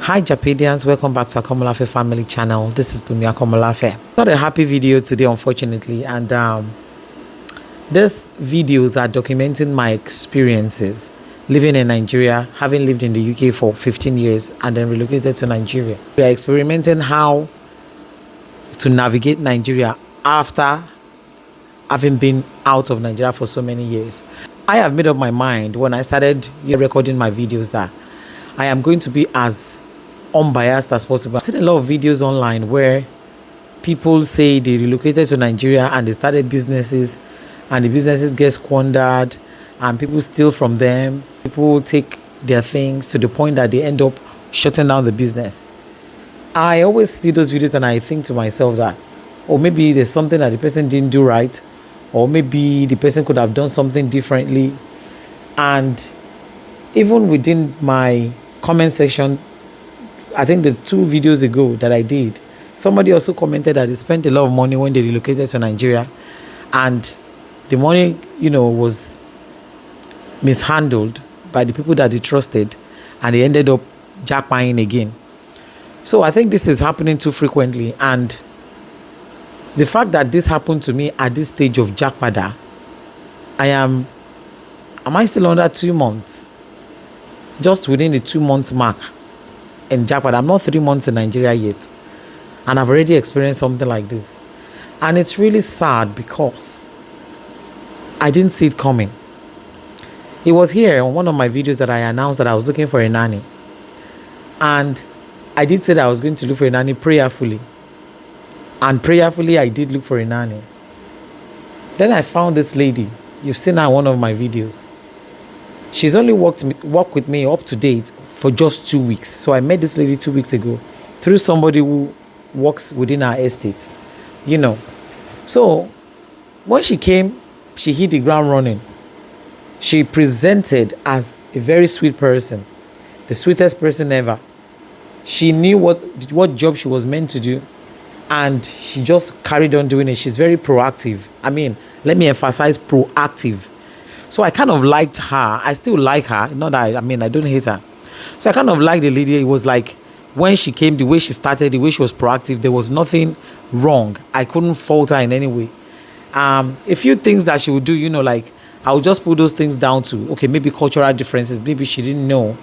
Hi Japadians, welcome back to Akomolafe family channel. This is Bumi Akomolafe. Not a happy video today, unfortunately, and these videos are documenting my experiences living in Nigeria, having lived in the UK for 15 years and then relocated to Nigeria. We are experimenting how to navigate Nigeria after having been out of Nigeria for so many years. I have made up my mind when I started recording my videos that I am going to be as unbiased as possible. I've seen a lot of videos online where people say they relocated to Nigeria and they started businesses and the businesses get squandered and people steal from them. People take their things to the point that they end up shutting down the business. I always see those videos and I think to myself that, or maybe there's something that the person didn't do right, or maybe the person could have done something differently. And even within my comment section, I think the 2 videos ago that I did, somebody also commented that they spent a lot of money when they relocated to Nigeria and the money, was mishandled by the people that they trusted and they ended up jackpotting again. So I think this is happening too frequently, and the fact that this happened to me at this stage of JAPADA, am I still under 2 months? Just within the 2 months mark in JAPADA. I'm not 3 months in Nigeria yet, and I've already experienced something like this. And it's really sad because I didn't see it coming. It was here on one of my videos that I announced that I was looking for a nanny. And I did say that I was going to look for a nanny prayerfully. And prayerfully, I did look for a nanny. Then I found this lady. You've seen her in one of my videos. She's only worked with me up to date for just 2 weeks. So I met this lady 2 weeks ago through somebody who works within our estate. So when she came, she hit the ground running. She presented as a very sweet person, the sweetest person ever. She knew what job she was meant to do, and she just carried on doing it. She's very proactive. Let me emphasize proactive. So I kind of liked her. I still like her. Not that I don't hate her. So I kind of liked the lady. It was like when she came, the way she started, the way she was proactive, there was nothing wrong. I couldn't fault her in any way. A few things that she would do, I would just put those things down to, okay, maybe cultural differences. Maybe she didn't know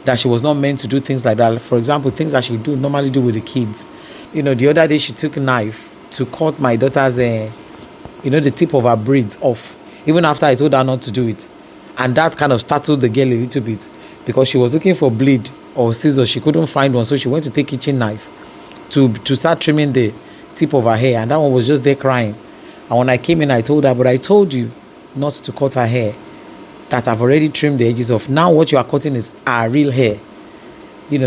that she was not meant to do things like that. For example, things that she normally do with the kids. The other day she took a knife to cut my daughter's, the tip of her braids off, even after I told her not to do it. And that kind of startled the girl a little bit because she was looking for blade or scissors. She couldn't find one, so she went to take kitchen knife to start trimming the tip of her hair, and that one was just there crying. And when I came in, I told her, but I told you not to cut her hair, that I've already trimmed the edges off. Now what you are cutting is her real hair.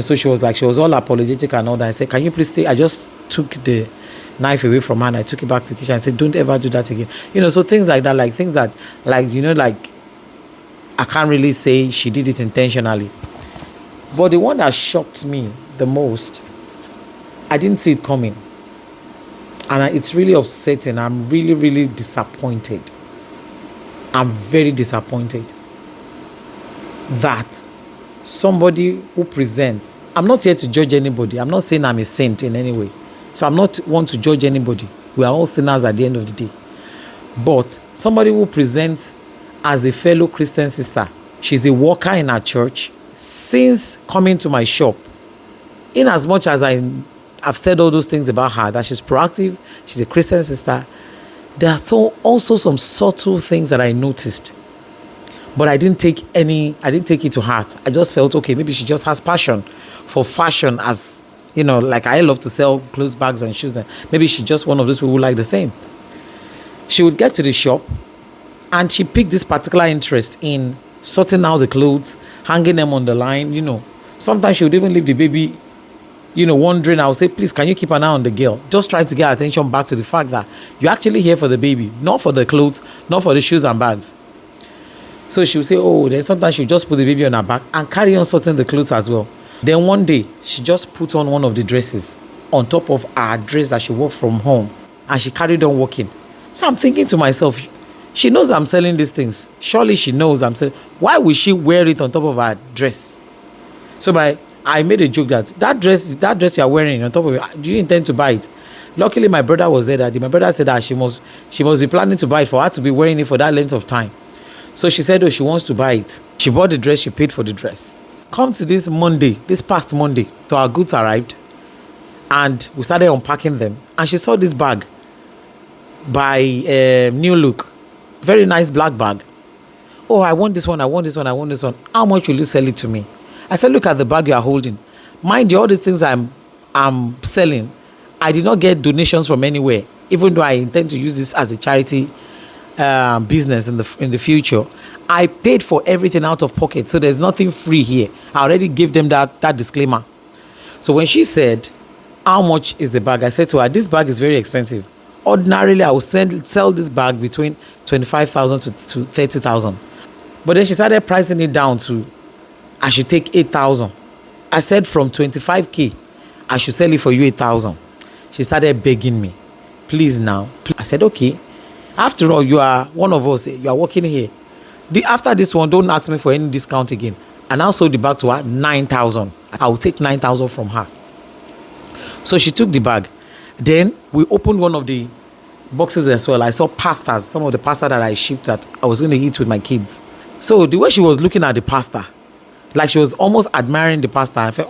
So she was all apologetic and all that. I said, can you please stay? I just took the knife away from her and I took it back to the kitchen. I said, don't ever do that again. So things like that, like things that, I can't really say she did it intentionally. But the one that shocked me the most, I didn't see it coming. And it's really upsetting. I'm really, really disappointed. I'm very disappointed that somebody who presents, I'm not here to judge anybody. I'm not saying I'm a saint in any way. So I'm not one to judge anybody. We are all sinners at the end of the day. But somebody who presents as a fellow Christian sister, she's a worker in our church, since coming to my shop, in as much as I've said all those things about her, that she's proactive, she's a Christian sister, there are also some subtle things that I noticed. But I didn't take it to heart. I just felt, okay, maybe she just has passion for fashion, as, like I love to sell clothes, bags and shoes. Maybe she's just one of those people who like the same. She would get to the shop and she picked this particular interest in sorting out the clothes, hanging them on the line, Sometimes she would even leave the baby, wondering. I would say, please, can you keep an eye on the girl? Just trying to get attention back to the fact that you're actually here for the baby, not for the clothes, not for the shoes and bags. So she would say, oh, then sometimes she would just put the baby on her back and carry on sorting the clothes as well. Then one day, she just put on one of the dresses on top of her dress that she wore from home, and she carried on walking. So I'm thinking to myself, she knows I'm selling these things. Surely she knows I'm selling. Why would she wear it on top of her dress? So I made a joke that dress you are wearing on top of it, do you intend to buy it? Luckily, my brother was there that day. My brother said that she must be planning to buy it for her to be wearing it for that length of time. So she said, oh, she wants to buy it. She bought the dress, she paid for the dress. Come to this past Monday, so our goods arrived and we started unpacking them. And she saw this bag by New Look. Very nice black bag. Oh, I want this one. How much will you sell it to me? I said, look at the bag you are holding. Mind you, all these things I'm selling, I did not get donations from anywhere, even though I intend to use this as a charity business in the future. I paid for everything out of pocket, so there's nothing free here. I already gave them that disclaimer. So when she said, how much is the bag? I said to her, this bag is very expensive. Ordinarily, I would sell this bag between 25,000 to 30,000. But then she started pricing it down to, I should take 8,000. I said from 25K, I should sell it for you 8,000. She started begging me, please now. I said, okay. After all, you are one of us. You are working here. After this one, don't ask me for any discount again. And I sold the bag to her 9,000. I will take 9,000 from her. So she took the bag. Then we opened one of the boxes as well. I saw pastas, some of the pasta that I shipped that I was going to eat with my kids. So the way she was looking at the pasta, like she was almost admiring the pasta, I felt,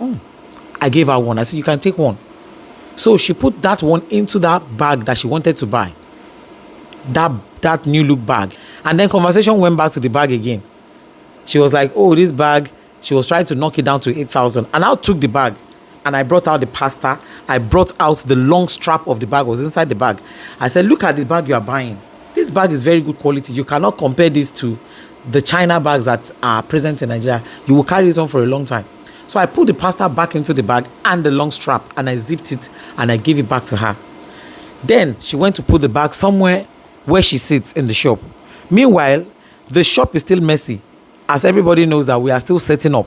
I gave her one. I said, you can take one. So she put that one into that bag that she wanted to buy. That New Look bag. And then conversation went back to the bag again. She was like, oh, this bag, she was trying to knock it down to 8,000. And I took the bag and I brought out the pasta. I brought out the long strap of the bag, was inside the bag. I said, look at the bag you are buying. This bag is very good quality. You cannot compare this to the China bags that are present in Nigeria. You will carry this on for a long time. So I put the pasta back into the bag and the long strap and I zipped it and I gave it back to her. Then she went to put the bag somewhere where she sits in the shop. Meanwhile, the shop is still messy. As everybody knows that we are still setting up.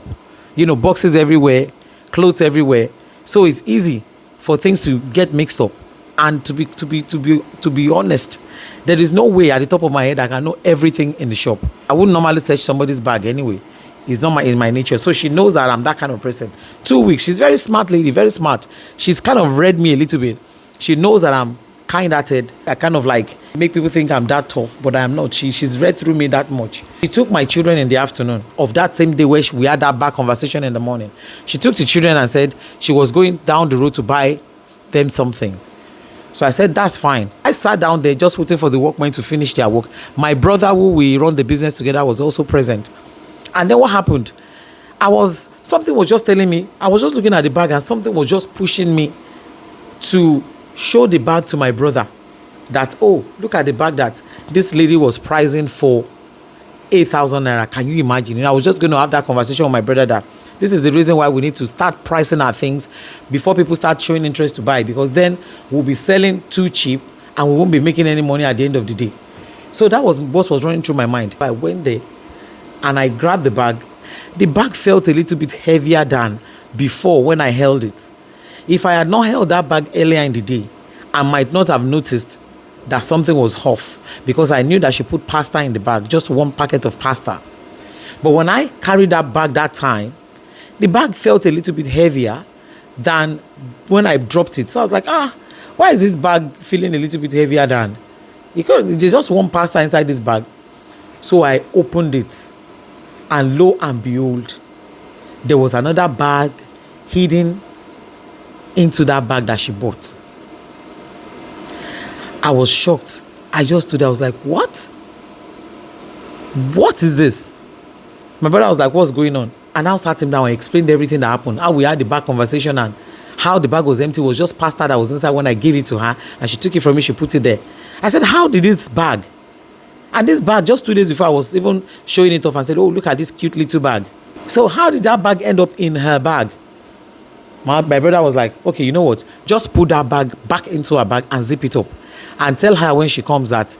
Boxes everywhere, clothes everywhere. So it's easy for things to get mixed up. And to be honest, there is no way at the top of my head I can know everything in the shop. I wouldn't normally search somebody's bag anyway. It's not in my nature. So she knows that I'm that kind of person. 2 weeks. She's very smart lady, very smart. She's kind of read me a little bit. She knows that I'm kind-hearted. I kind of like make people think I'm that tough, but I am not. She's read through me that much. She took my children in the afternoon of that same day where we had that back conversation in the morning. She took the children and said she was going down the road to buy them something. So I said, that's fine. I sat down there just waiting for the workmen to finish their work. My brother, who we run the business together, was also present. And then what happened? Something was just telling me, I was just looking at the bag and something was just pushing me to show the bag to my brother that, oh, look at the bag that this lady was pricing for 8,000 naira. Can you imagine? I was just going to have that conversation with my brother that this is the reason why we need to start pricing our things before people start showing interest to buy, because then we'll be selling too cheap and we won't be making any money at the end of the day. So that was what was running through my mind. I went there and I grabbed the bag. The bag felt a little bit heavier than before when I held it. If I had not held that bag earlier in the day, I might not have noticed that something was off, because I knew that she put pasta in the bag, just one packet of pasta. But when I carried that bag that time, the bag felt a little bit heavier than when I dropped it. So I was like, why is this bag feeling a little bit heavier than? There's just one pasta inside this bag. So I opened it, and lo and behold, there was another bag hidden into that bag that she bought. I was shocked. I just stood there. I was like, what? What is this? My brother was like, what's going on? And I sat him down and explained everything that happened. How we had the bag conversation and how the bag was empty. It was just pasta that was inside when I gave it to her. And she took it from me. She put it there. I said, how did this bag? And this bag, just 2 days before, I was even showing it off and said, oh, look at this cute little bag. So how did that bag end up in her bag? My brother was like, okay, you know what? Just put that bag back into her bag and zip it up. And tell her when she comes that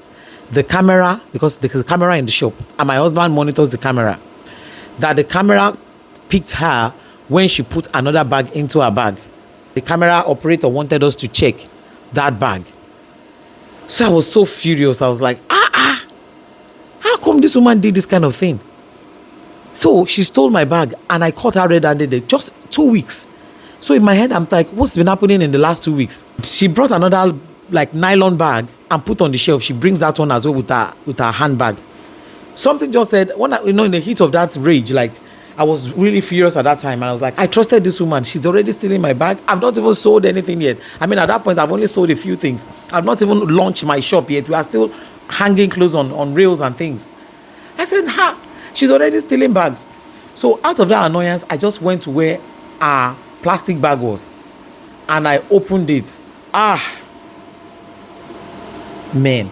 the camera, because there's a camera in the shop, and my husband monitors the camera, that the camera picked her when she put another bag into her bag. The camera operator wanted us to check that bag. So I was so furious. I was like, how come this woman did this kind of thing? So she stole my bag and I caught her red-handed just 2 weeks. So in my head, I'm like, what's been happening in the last 2 weeks? She brought another like nylon bag and put on the shelf. She brings that one as well with her handbag. Something just said, when I, in the heat of that rage, like I was really furious at that time. And I was like, I trusted this woman. She's already stealing my bag. I've not even sold anything yet. I mean, at that point, I've only sold a few things. I've not even launched my shop yet. We are still hanging clothes on rails and things. I said, she's already stealing bags. So out of that annoyance, I just went to where our plastic bag was. And I opened it. Man,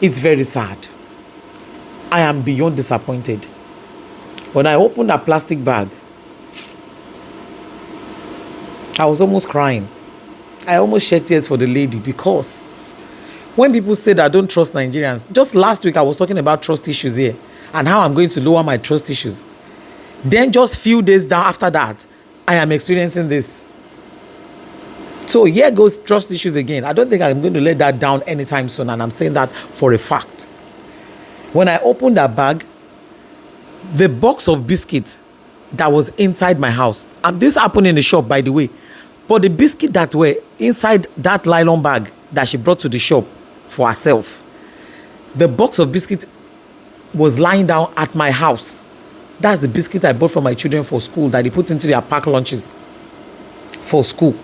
it's very sad. I am beyond disappointed. When I opened that plastic bag, I was almost crying. I almost shed tears for the lady, because when people say that I don't trust Nigerians, just last week I was talking about trust issues here and how I'm going to lower my trust issues. Then just few days down after that, I am experiencing this. So here goes trust issues again. I don't think I'm going to let that down anytime soon, and I'm saying that for a fact. When I opened that bag, the box of biscuits that was inside my house, and this happened in the shop, by the way, but the biscuit that were inside that nylon bag that she brought to the shop for herself, the box of biscuits was lying down at my house. That's the biscuit I bought for my children for school that they put into their packed lunches for school.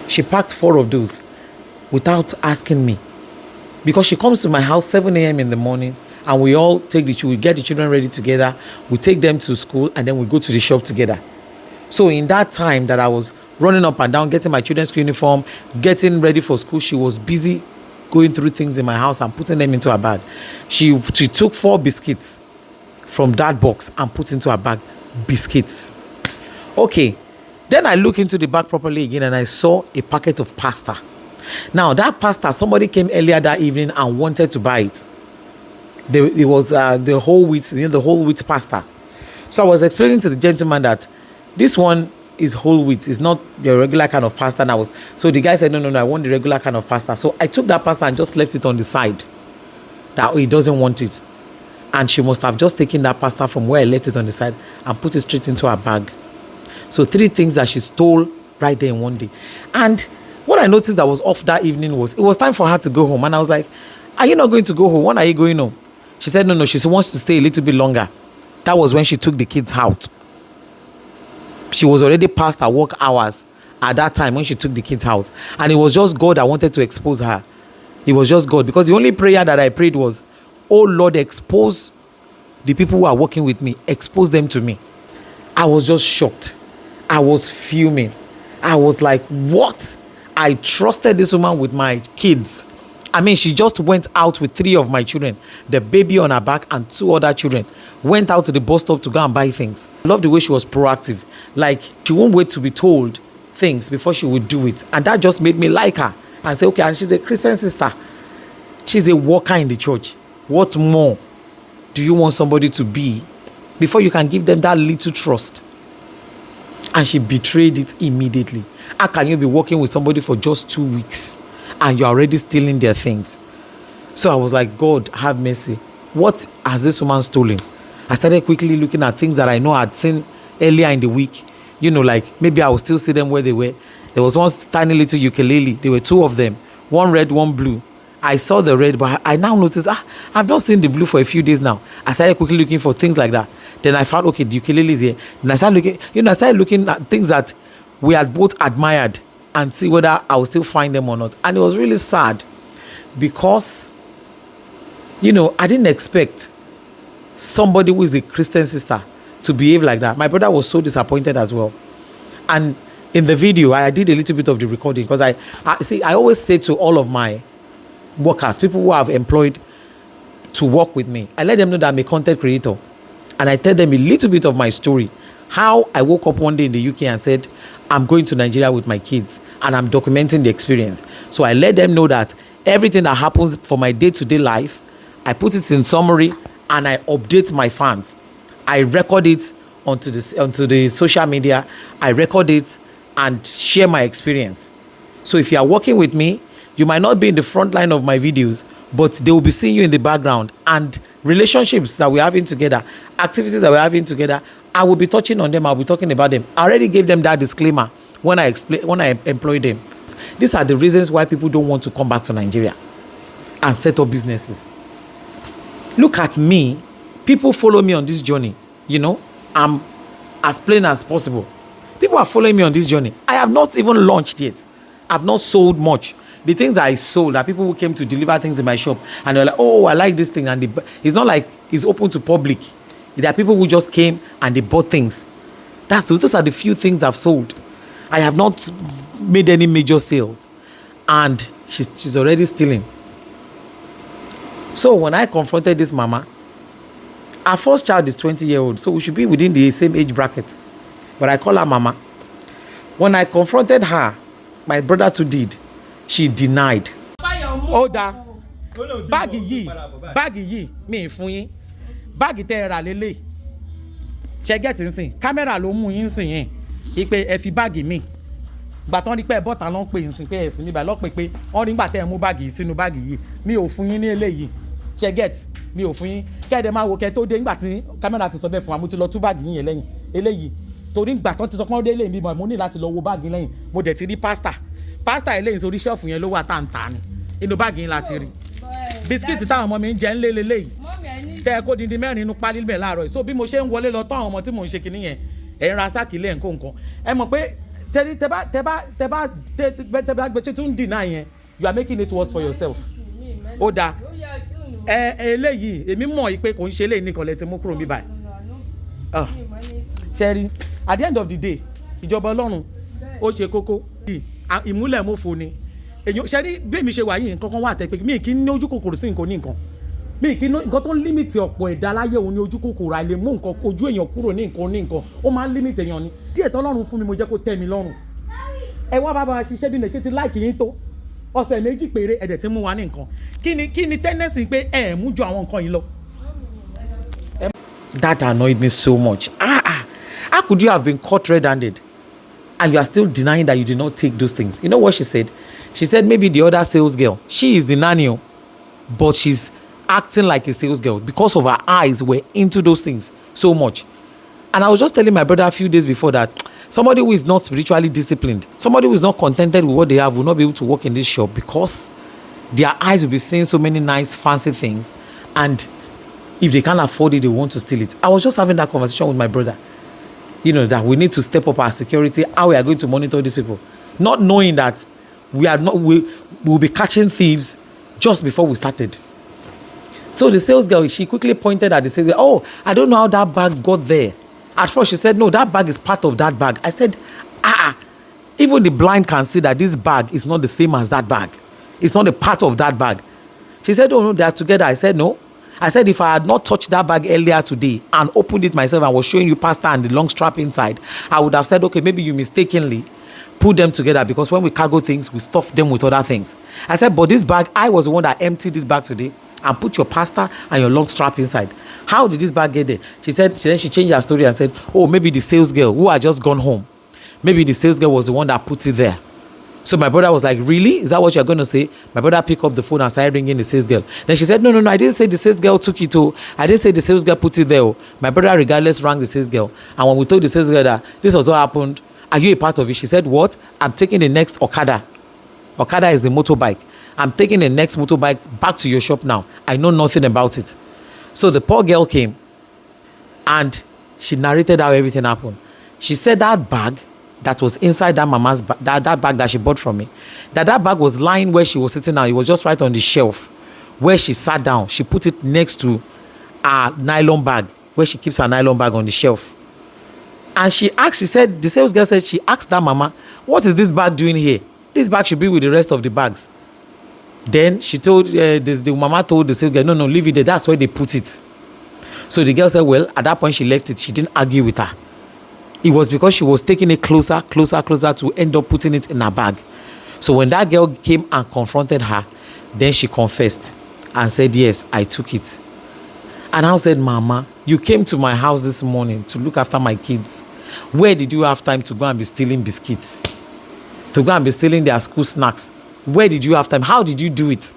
She packed 4 of those without asking me, because she comes to my house 7 a.m. in the morning, and we all take we get the children ready together, we take them to school, and then we go to the shop together. So in that time that I was running up and down, getting my children's uniform, getting ready for school, she was busy going through things in my house and putting them into her bag. She took 4 biscuits from that box and put into her bag. Biscuits. Okay. Then I look into the bag properly again, and I saw a packet of pasta. Now that pasta, somebody came earlier that evening and wanted to buy it. It was the whole wheat, the whole wheat pasta. So I was explaining to the gentleman that this one is whole wheat. It's not the regular kind of pasta. So the guy said, no, I want the regular kind of pasta. So I took that pasta and just left it on the side, that he doesn't want it. And she must have just taken that pasta from where I left it on the side and put it straight into her bag. So 3 things that she stole right there in one day. And what I noticed that was off that evening was, it was time for her to go home. And I was like, are you not going to go home? When are you going home? She said, no, she wants to stay a little bit longer. That was when she took the kids out. She was already past her work hours at that time when she took the kids out. And it was just God that wanted to expose her. It was just God. Because the only prayer that I prayed was, oh Lord, expose the people who are working with me. Expose them to me. I was just shocked. I was fuming. I was like, what? I trusted this woman with my kids. I mean, she just went out with 3 of my children, the baby on her back and 2 other children, went out to the bus stop to go and buy things. I love the way she was proactive. Like, she won't wait to be told things before she would do it. And that just made me like her and say, okay, and she's a Christian sister. She's a worker in the church. What more do you want somebody to be before you can give them that little trust? And she betrayed it immediately. How can you be working with somebody for just 2 weeks and you're already stealing their things? So I was like, God, have mercy. What has this woman stolen? I started quickly looking at things that I know I'd seen earlier in the week. Like maybe I will still see them where they were. There was one tiny little ukulele. There were 2 of them. One red, one blue. I saw the red, but I now noticed, I've not seen the blue for a few days now. I started quickly looking for things like that. Then I found, okay, the ukulele is here. Then I started looking at things that we had both admired and see whether I will still find them or not. And it was really sad because, I didn't expect somebody who is a Christian sister to behave like that. My brother was so disappointed as well. And in the video, I did a little bit of the recording because I always say to all of my workers, people who I've employed to work with me, I let them know that I'm a content creator. And I tell them a little bit of my story. How I woke up one day in the UK and said, I'm going to Nigeria with my kids and I'm documenting the experience. So I let them know that everything that happens for my day-to-day life, I put it in summary and I update my fans. I record it onto the social media. I record it and share my experience. So if you are working with me, you might not be in the front line of my videos, but they will be seeing you in the background, and relationships that we're having together, activities that we're having together I will be touching on them. I'll be talking about them. I already gave them that disclaimer when I employed them. These are the reasons why people don't want to come back to Nigeria and set up businesses. Look at me. People follow me on this journey. You know, I'm as plain as possible. People are following me on this journey. I have not even launched yet. I've not sold much. The things I sold are people who came to deliver things in my shop and they're like, oh, I like this thing. And it's not like it's open to public. There are people who just came and they bought things. Those are the few things I've sold. I have not made any major sales. And she's already stealing. So when I confronted this mama, our first child is 20-year-old, so we should be within the same age bracket. But I call her mama. When I confronted her, my brother too did. She denied. Oda, báàgì yìí, mi fún yín. Báàgì tẹ́ ra lélẹ̀. Ṣé get nsìn, camera ló mú yín sìn yẹn. Ipe ẹ fi báàgì mi. Gbà tán ní pé bọ́ta ló ń pè nsìn pé ẹ̀sìn mi bá lọ pé wọ́n rí gbà tẹ́ mú báàgì yìí sínú báàgì yìí. Mi ò fún yín ní eléyìí. Ṣé get, mi ò fún yín. Kẹ́dẹ̀ máa wo kẹ́ tó dé nígbà tí camera ti sọ bẹ́ẹ̀ fún wa mo ti lọ tú báàgì yín yẹn lẹ́yìn. Eléyìí. Torí gbà tán ti sọ pé wọ́n dé lẹ́yìn bí mo ní láti lọ wo báàgì lẹ́yìn. Mo dẹ̀ ti rí pasta eléyìí sórí ṣẹ́ẹ̀fù yẹn ló wà tá à ń tà ní inú báàgì yín láti rí bisikíìtì táwọn ọmọ mi ń jẹ ń lé lélẹ́yìí tẹ́ ẹ kó dindi mẹ́rin inú pálí bẹ̀ láàárọ̀ yìí so bí mo ṣe ń wọlé lọ tọ́ àwọn ọmọ tí mò ń ṣe kìíní yẹn ẹ̀ ń ra sáàkì ilé nǹkan ẹ mọ̀ pé tẹ́ bá gbé títún dìnnà yẹn you are making it worse for yourself. Ó dáa eléyìí èmi mọ̀ pé kò ń ṣe eléyìí nìkan lẹ ti mú kúrò mi báyìí. Ṣẹ́rí at the end of the day ìjọba Ọlọ́run ó ṣe kókó ìmúlẹ̀ mọ́fo ni èyàn ṣẹ́rí bí mi ṣe wà yìí nǹkan kan wà tẹ́ pé mi kì í ní ojú kòkòrò sí nǹkan ní nǹkan mi kì í ní nǹkan tó ń límìtì ọ̀pọ̀ ẹ̀dá láyé òun ní ojú kòkòrò àìlè mú nǹkan ojú èèyàn kúrò ní nǹkan ó máa ń límìtì èèyàn ni díẹ̀ tọ́lọ́run fún mi mo jẹ́ kó tẹ́ mi lọ́rùn ẹ wá bá wa ṣiṣẹ́ bí lè ṣe ti láìkì yín tó ọ̀sẹ̀ méjì péré ẹ̀dẹ̀ tí mú wa ní nǹkan kí ni tẹ́nẹ́sì pé ẹ̀ mú ju àwọn nǹkan yìí lọ. That annoyed me so much. How could you have been caught red-handed? And you are still denying that you did not take those things. You know what she said? She said maybe the other sales girl, she is the nanny, but she's acting like a sales girl because of her eyes were into those things so much. And I was just telling my brother a few days before that somebody who is not spiritually disciplined, somebody who is not contented with what they have will not be able to work in this shop because their eyes will be seeing so many nice, fancy things. And if they can't afford it, they want to steal it. I was just having that conversation with my brother. You know, that we need to step up our security, how we are going to monitor these people. Not knowing that we'll be catching thieves just before we started. So the sales girl, she quickly pointed at the sales girl, oh, I don't know how that bag got there. At first she said, no, that bag is part of that bag. I said, even the blind can see that this bag is not the same as that bag. It's not a part of that bag. She said, oh, no, they are together. I said, no. I said, if I had not touched that bag earlier today and opened it myself and was showing you pasta and the long strap inside, I would have said, okay, maybe you mistakenly put them together because when we cargo things, we stuff them with other things. I said, but this bag, I was the one that emptied this bag today and put your pasta and your long strap inside. How did this bag get there? She said, then she changed her story and said, oh, maybe the sales girl who had just gone home, maybe the sales girl was the one that put it there. So my brother was like, really? Is that what you're going to say? My brother picked up the phone and started ringing the sales girl. Then she said, no, I didn't say the sales girl took it. I didn't say the sales girl put it there. My brother regardless rang the sales girl. And when we told the sales girl that this was what happened, are you a part of it? She said, what? I'm taking the next Okada. Okada is the motorbike. I'm taking the next motorbike back to your shop now. I know nothing about it. So the poor girl came and she narrated how everything happened. She said that bag that was inside that mama's that bag that she bought from me, that bag was lying where she was sitting now. It was just right on the shelf where she sat down. She put it next to a nylon bag where she keeps her nylon bag on the shelf. And she said, the sales girl said, she asked that mama, what is this bag doing here? This bag should be with the rest of the bags. Then she told, the mama told the sales girl, no, leave it there. That's where they put it. So the girl said, well, at that point she left it. She didn't argue with her. It was because she was taking it closer to end up putting it in her bag. So when that girl came and confronted her, then she confessed and said, yes, I took it. And I said, Mama, you came to my house this morning to look after my kids. Where did you have time to go and be stealing biscuits? To go and be stealing their school snacks? Where did you have time? How did you do it?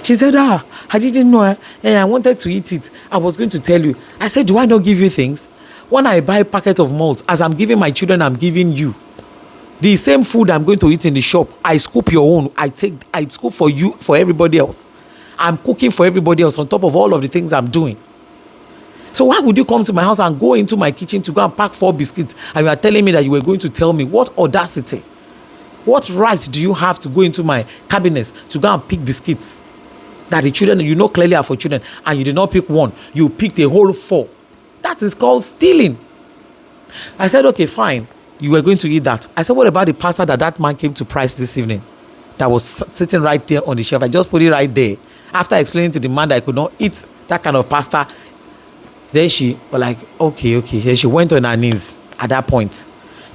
She said, I didn't know. I wanted to eat it. I was going to tell you. I said, do I not give you things? When I buy a packet of malt, as I'm giving my children, I'm giving you. The same food I'm going to eat in the shop, I scoop your own. I scoop for you, for everybody else. I'm cooking for everybody else on top of all of the things I'm doing. So why would you come to my house and go into my kitchen to go and pack 4 biscuits and you are telling me that you were going to tell me? What audacity? What right do you have to go into my cabinets to go and pick biscuits that the children, you know clearly are for children, and you did not pick one, you picked a whole 4? That is called stealing. I said, okay, fine. You were going to eat that. I said, what about the pasta that man came to price this evening? That was sitting right there on the shelf. I just put it right there. After explaining to the man that I could not eat that kind of pasta, then she was like, okay. Then she went on her knees at that point.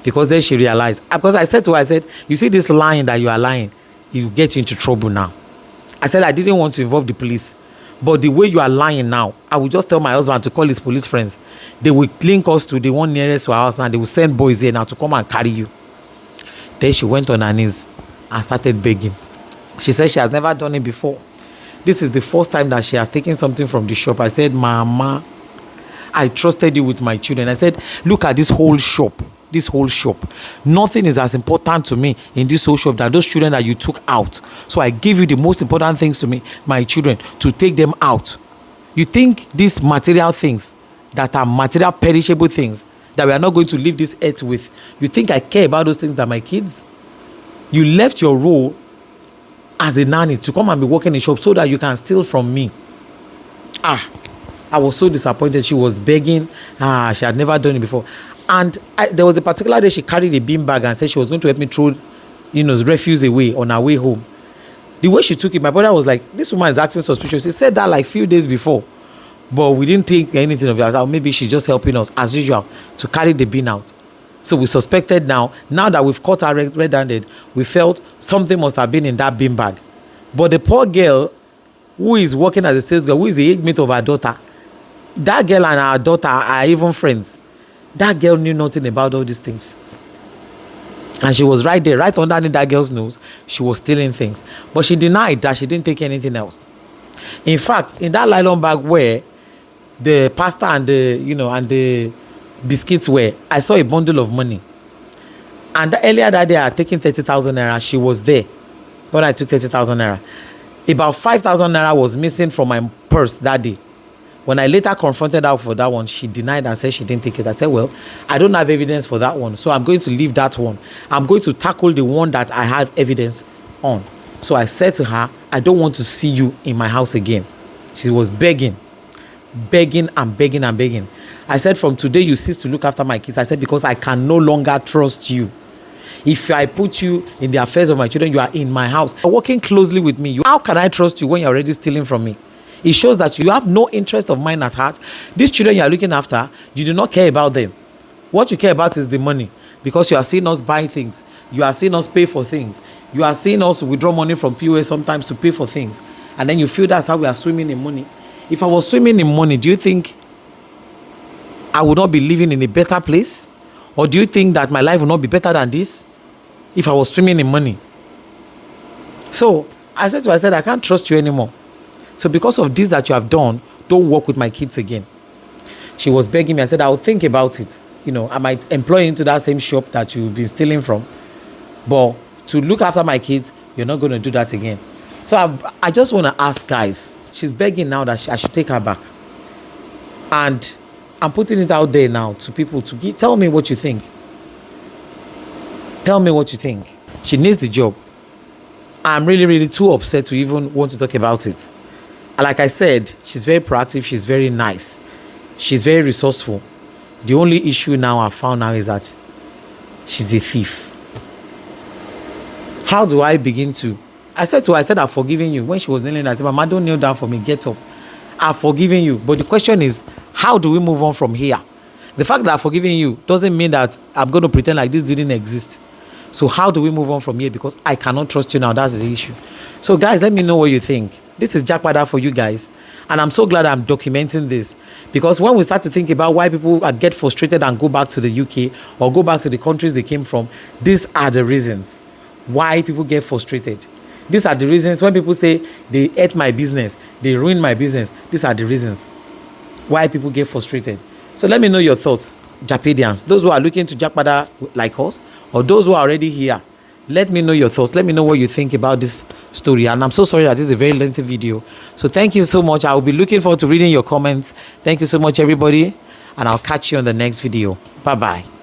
Because then she realized. Because I said to her, I said, you see this lying that you are lying, it will get you into trouble now. I said, I didn't want to involve the police. But the way you are lying now, I will just tell my husband to call his police friends. They will link us to the one nearest to our house now. They will send boys here now to come and carry you. Then she went on her knees and started begging. She said she has never done it before. This is the first time that she has taken something from the shop. I said, Mama, I trusted you with my children. I said, look at this whole shop. This whole shop. Nothing is as important to me in this whole shop than those children that you took out. So I gave you the most important things to me, my children, to take them out. You think these material things that are material perishable things that we are not going to leave this earth with, you think I care about those things than my kids? You left your role as a nanny to come and be working in the shop so that you can steal from me. I was so disappointed. She was begging. She had never done it before. And there was a particular day she carried a bean bag and said she was going to help me throw, refuse away on her way home. The way she took it, my brother was like, this woman is acting suspicious. He said that like few days before. But we didn't think anything of it. Maybe she's just helping us, as usual, to carry the bean out. So we suspected now that we've caught her red-handed, we felt something must have been in that bean bag. But the poor girl who is working as a sales girl, who is the age mate of her daughter, that girl and her daughter are even friends. That girl knew nothing about all these things. And she was right there, right underneath that girl's nose. She was stealing things. But she denied that she didn't take anything else. In fact, in that nylon bag where the pasta and the biscuits were, I saw a bundle of money. And earlier that day, I had taken 30,000 naira. She was there when I took 30,000 naira. About 5,000 naira was missing from my purse that day. When I later confronted her for that one, she denied and said she didn't take it. I said, well, I don't have evidence for that one, so I'm going to leave that one. I'm going to tackle the one that I have evidence on. So I said to her, I don't want to see you in my house again. She was begging. I said, from today, you cease to look after my kids. I said, because I can no longer trust you. If I put you in the affairs of my children, you are in my house. You're working closely with me. How can I trust you when you're already stealing from me? It shows that you have no interest of mine at heart. These children you are looking after, you do not care about them. What you care about is the money, because you are seeing us buy things. You are seeing us pay for things. You are seeing us withdraw money from POS sometimes to pay for things. And then you feel that's how we are swimming in money. If I was swimming in money, do you think I would not be living in a better place? Or do you think that my life would not be better than this if I was swimming in money? So I said to her, I said, I can't trust you anymore. So because of this that you have done, don't work with my kids again. She was begging me. I said, I would think about it. I might employ you into that same shop that you've been stealing from. But to look after my kids, you're not going to do that again. So I just want to ask guys. She's begging now that I should take her back. And I'm putting it out there now to people to tell me what you think. Tell me what you think. She needs the job. I'm really, really too upset to even want to talk about it. Like I said, she's very proactive. She's very nice. She's very resourceful. The only issue now I found now is that she's a thief. How do I begin to? I said to her, I've forgiven you. When she was kneeling, I said, Mama, don't kneel down for me. Get up. I've forgiven you. But the question is, how do we move on from here? The fact that I've forgiven you doesn't mean that I'm going to pretend like this didn't exist. So how do we move on from here? Because I cannot trust you now. That's the issue. So guys, let me know what you think. This is JAPADA for you guys. And I'm so glad I'm documenting this. Because when we start to think about why people get frustrated and go back to the UK or go back to the countries they came from, these are the reasons why people get frustrated. These are the reasons when people say they ate my business, they ruined my business. These are the reasons why people get frustrated. So let me know your thoughts. Japadians, those who are looking to Japada like us, or those who are already here. Let me know your thoughts. Let me know what you think about this story. And I'm so sorry that this is a very lengthy video. So thank you so much. I will be looking forward to reading your comments. Thank you so much, everybody. And I'll catch you on the next video. Bye-bye.